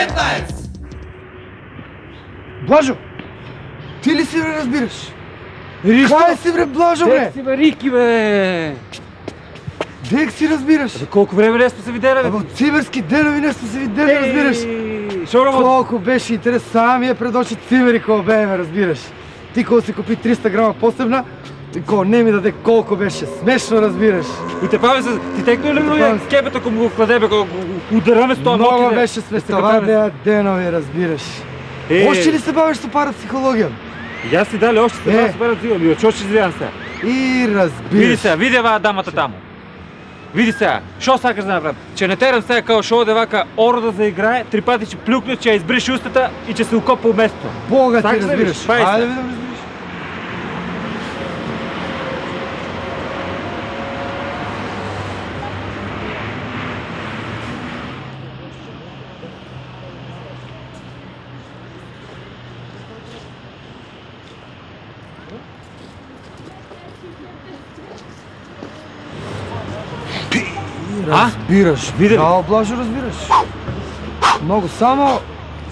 15! Блажо! Ти ли си, бре, разбираш? Ристо! Кай си, бре, Блажо, бре? Дек си, бе, Рики, бе! Дек си разбираш? Бе, колко време не сме се видели, бе? Абе, от цимерски денови не сме се видели, разбираш? Шо работи? Колко беше интерес, сам ми е пред очи цимери, кога бееме, разбираш? Ти кога си купи 300 грама посебна, и кога не ми даде колко беше, смешно, разбираш? И те паме се... Ти текно ли Те го паме е се. кепето, ако му го вкладеме, ако го удараме с това Много мотите? беше смешно, това беа денови, разбираш? Още ли се бавиш с парапсихология? И аз си дали още се Е. бавя супер развивам. И от чо ще извивам сега? И Види разбираш. сега, види ава дамата тамо. Види сега, шо сакаш да направим? Че не терам сега kao шо девака ора да заиграе, 3 пъти ще плюкне, че я избриш устата и че се окопа у место. Бога ти Сакаш да разбираш. видиш? Пай Айде сега. да видим, разбираш. Разбираш. Видя ли? Да, Блажо, разбираш. Много, само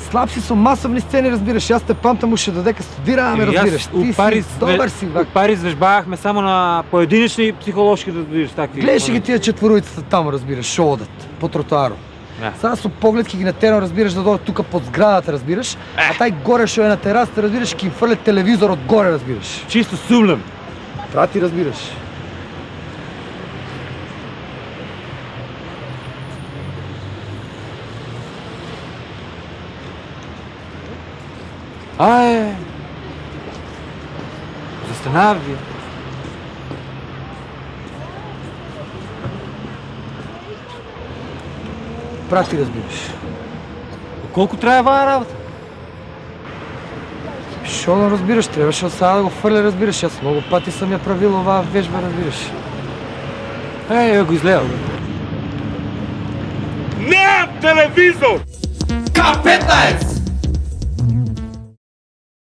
слаб си со масовни сцени, разбираш. Аз те памтам уште додека студираме, разбираш. Ти си добар си, От вак. Пари извежбавахме само на поединични психоложки, да разбираш такви. Гледаш ги тия четворуицата там, разбираш, шо одат по тротуаро. Да. Сега со поглед ки ги натерам, разбираш, да дойдат тука под сградата, разбираш. А тај горе шо е на терасата, разбираш, ки им фрлят телевизор од горе, разбираш. Чисто сумлям. Това ти разбираш. Застанавай. Прати, разбираш. Колко трябва ваа работа? Шо да разбираш, трябваше сега да го фърля, разбираш. Аз много пъти съм я правил оваа вежба, разбираш. Ей, го излея. K15!